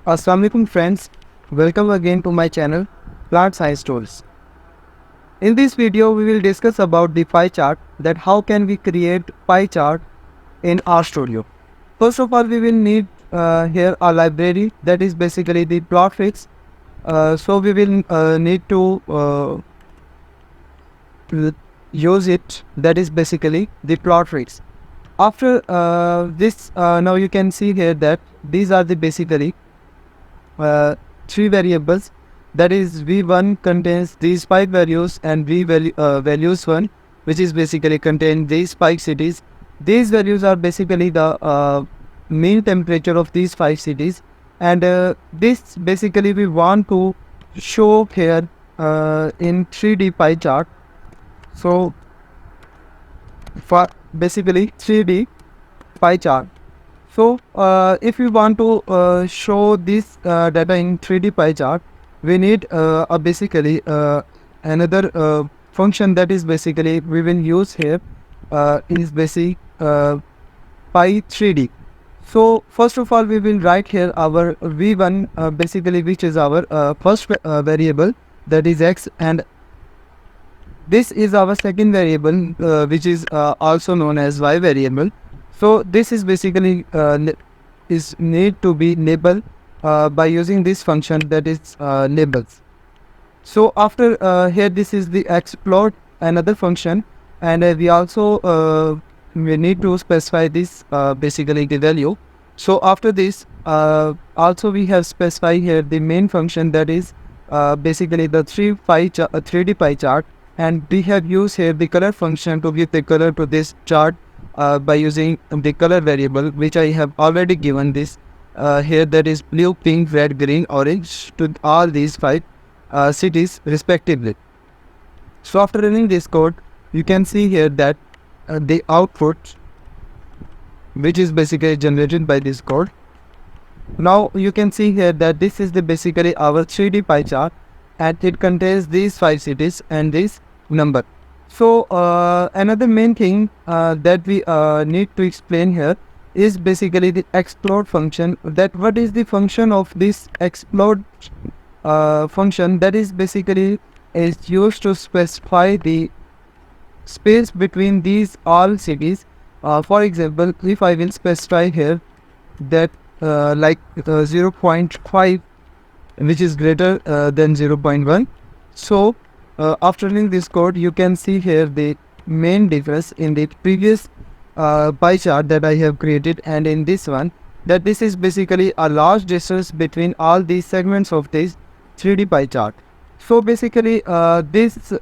Assalamualaikum friends, welcome again to my channel Plant Science Tools. In this video we will discuss about the pie chart, that how can we create pie chart in RStudio. First of all we will need here a library that is basically the plot fix. So we will need to use it, that is basically the plot fix. After this now you can see here that these are the basically three variables, that is v1 contains these 5 values and values 1, which is basically contain these 5 cities. These values are basically the mean temperature of these 5 cities, and this basically we want to show here in 3D pie chart. So for basically 3D pie chart. So if we want to show this data in 3D pie chart, we need basically another function that is basically we will use here is basic pie 3D. So first of all we will write here our v1 basically, which is our first variable, that is x, and this is our second variable which is also known as y variable. So this is basically is need to be labeled by using this function, that is labels. So after here this is the explode, another function, and we also we need to specify this basically the value. So after this also we have specified here the main function, that is basically the 3D pie chart, and we have used here the color function to give the color to this chart by using the color variable, which I have already given this here, that is blue, pink, red, green, orange to all these 5 cities respectively. So after running this code, you can see here that the output, which is basically generated by this code. Now you can see here that this is the basically our 3D pie chart, and it contains these 5 cities and this number. So another main thing that we need to explain here is basically the explode function. That what is the function of this explode function? That is basically is used to specify the space between these all cities. For example, if I will specify here that like 0.5, which is greater than 0.1. So after running this code, you can see here the main difference in the previous pie chart that I have created and in this one, that this is basically a large distance between all these segments of this 3D pie chart. So basically this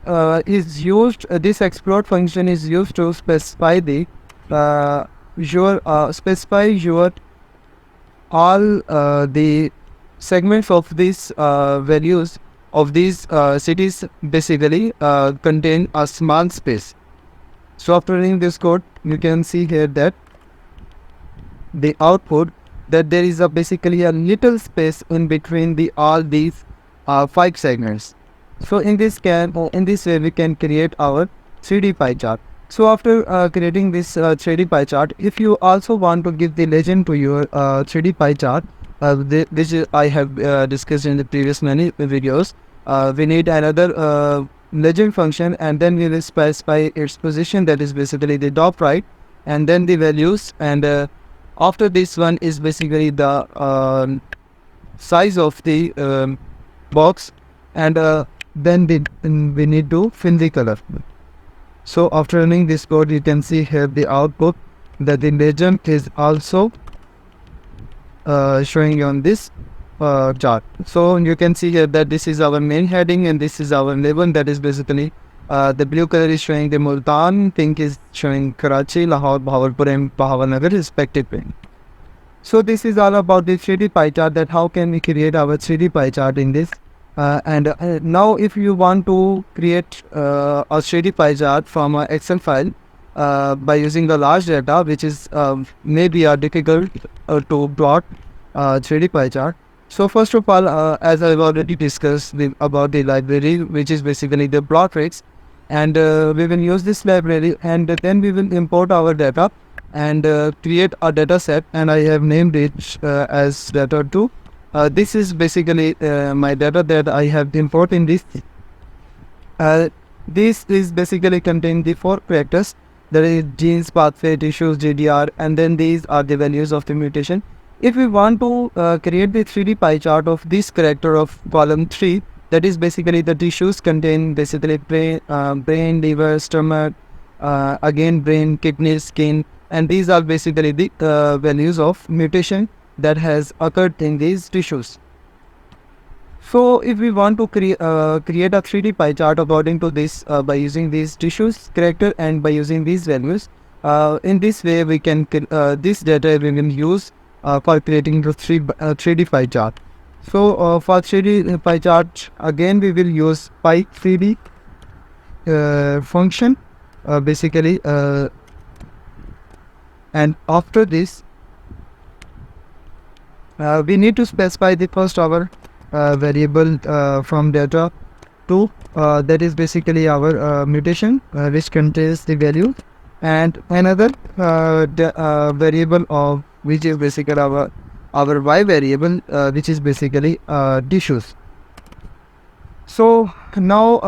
is used, this explode function is used to specify the specify your all the segments of these values of these cities basically contain a small space. So after running this code, you can see here that the output, that there is a basically a little space in between the all these 5 segments. So in this way we can create our 3D pie chart. So after creating this 3D pie chart, if you also want to give the legend to your 3D pie chart, this is I have discussed in the previous many videos. We need another legend function, and then we will specify its position, that is basically the top right, and then the values, and after this one is basically the size of the box, and then we need to fill the color. So after running this code, you can see here the output, that the legend is also showing on this chart. So you can see here that this is our main heading and this is our label, that is basically the blue color is showing the Multan, pink is showing Karachi, Lahore, Bahawalpur and Bahawalnagar respectively. So this is all about the 3D pie chart, that how can we create our 3D pie chart in this. And now if you want to create a 3D pie chart from an Excel file by using the large data, which is maybe difficult to plot 3D pie chart. So first of all, as I've already discussed about the library, which is basically the plot fix, and we will use this library, and then we will import our data and create a data set, and I have named it as data2, This is basically my data that I have import in this. Uh, this is basically contain the four characters. There is genes, pathway, tissues, GDR, and then these are the values of the mutation. If we want to create the 3D pie chart of this character of column 3, that is basically the tissues contain basically brain, liver, stomach, again brain, kidney, skin, and these are basically the values of mutation that has occurred in these tissues. So if we want to create a 3D pie chart according to this by using these tissues character and by using these values, in this way we can this data we can use for creating the 3D pie chart. So for 3D pie chart, again we will use pie 3D function basically, and after this we need to specify the first our variable from data 2, that is basically our mutation which contains the value, and another variable of which is basically our y variable which is basically tissues. So now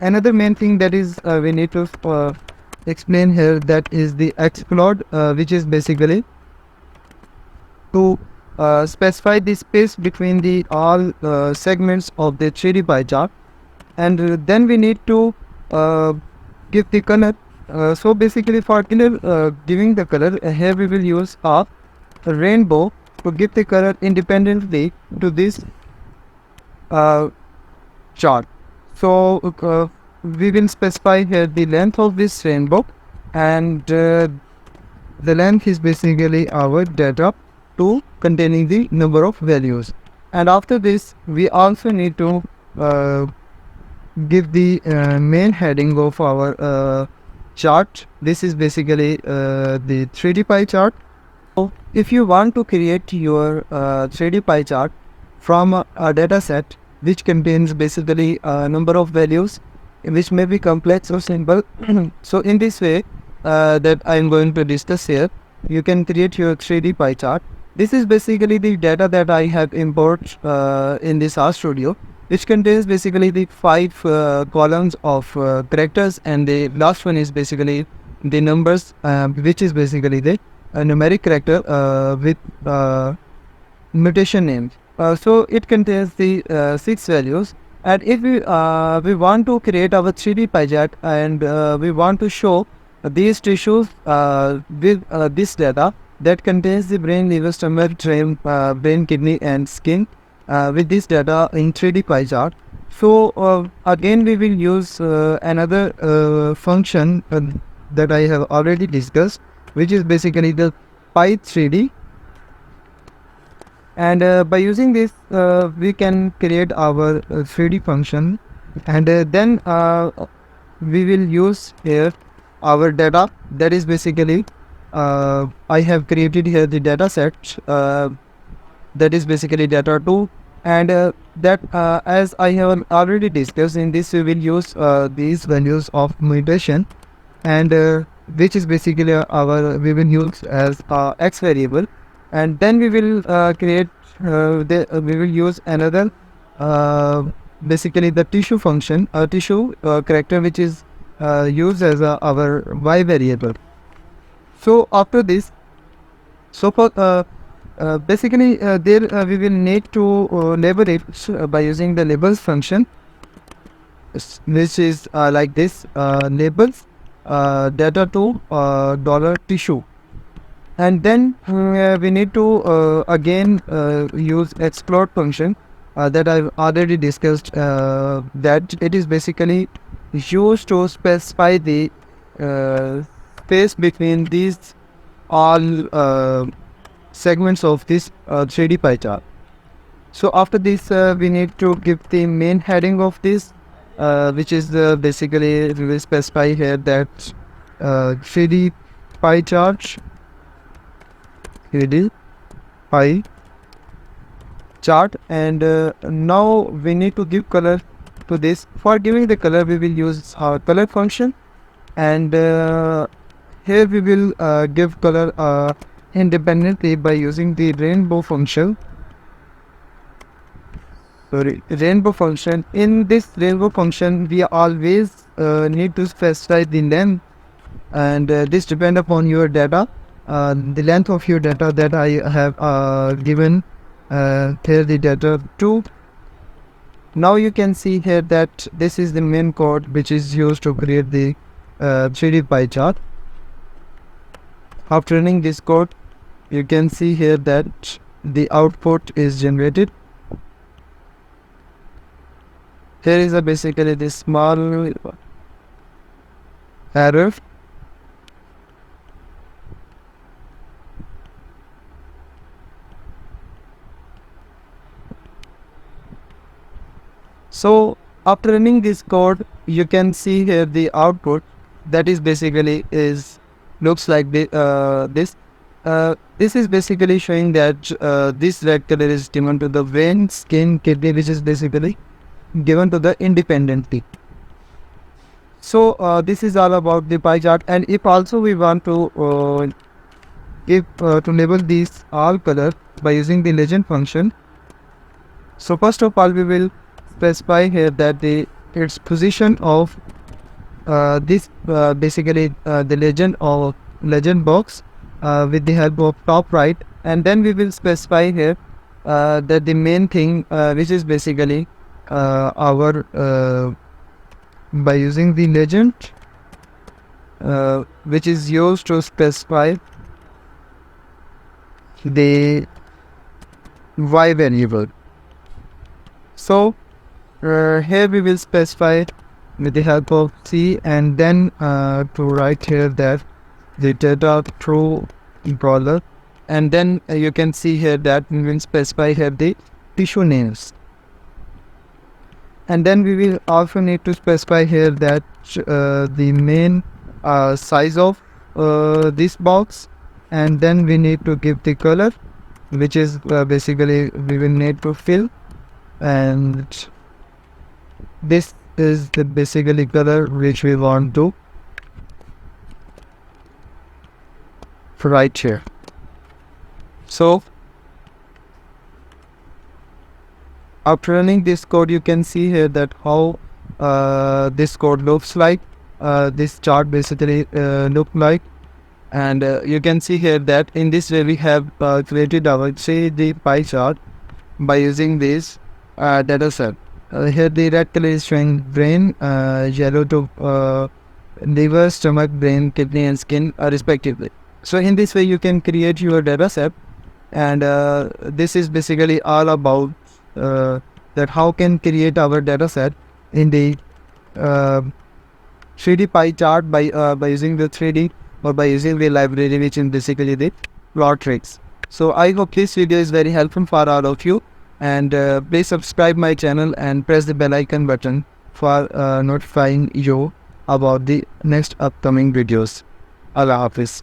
another main thing that is we need to explain here, that is the explode which is basically to specify the space between the all segments of the 3D pie chart, and then we need to give the color. So basically for color, giving the color, here we will use a rainbow to give the color independently to this chart. So we will specify here the length of this rainbow, and the length is basically our data to containing the number of values. And after this we also need to give the main heading of our chart. This is basically the 3D pie chart. So if you want to create your 3D pie chart from a data set which contains basically a number of values which may be complex or simple, so in this way that I am going to discuss here, you can create your 3D pie chart. This is basically the data that I have imported in this RStudio, which contains basically the 5 columns of characters, and the last one is basically the numbers, which is basically the numeric character with mutation name. So it contains the 6 values, and if we want to create our 3D pie chart, and we want to show these tissues with this data that contains the brain, liver, stomach, brain, kidney, and skin with this data in 3D pie chart. So again we will use another function that I have already discussed, which is basically the pie 3D, and by using this we can create our 3D function, and then we will use here our data, that is basically I have created here the data set that is basically data 2, and that as I have already discussed, in this we will use these values of mutation, and which is basically we will use as x variable, and then we will create we will use another basically the tissue function, tissue character, which is used as our y variable. So after this, so for basically there we will need to label it by using the labels function, which is like this, labels data to dollar tissue, and then we need to again use explode function that I've already discussed, that it is basically used to specify the space between these all segments of this 3D pie chart. So after this we need to give the main heading of this, which is basically we will specify here that 3D pie chart, 3D pie chart, and now we need to give color to this. For giving the color we will use our color function, and here we will give color independently by using the rainbow function. sorry, rainbow function. In this rainbow function, we always need to specify the length, and this depend upon your data, the length of your data that I have given here the data to. Now you can see here that this is the main code which is used to create the 3D pie chart. After running this code, you can see here that the output is generated. Here is basically this small error. So after running this code, you can see here the output that is basically is looks like this. This is basically showing that this red color is given to the vein, skin, kidney, which is basically given to the independently. So this is all about the pie chart. And if also we want to give to label these all color by using the legend function. So first of all, we will specify here that its position of this basically the legend box with the help of top right, and then we will specify here that the main thing which is basically our by using the legend which is used to specify the y variable. So here we will specify with the help of C, and then to write here that the data true brawler, and then you can see here that we will specify here the tissue names, and then we will also need to specify here that the main size of this box, and then we need to give the color which is basically we will need to fill, and this is the basically color which we want to write here. So after running this code, you can see here that how this code looks like, this chart basically look like, and you can see here that in this way we have created our 3D pie chart by using this data set. Here the red color is showing brain, yellow to liver, stomach, brain, kidney and skin respectively. So in this way you can create your data set, and this is basically all about that how can create our data set in the 3D pie chart by using the 3D or by using the library which is basically the plot tricks. So I hope this video is very helpful for all of you, and please subscribe my channel and press the bell icon button for notifying you about the next upcoming videos. Allah Hafiz.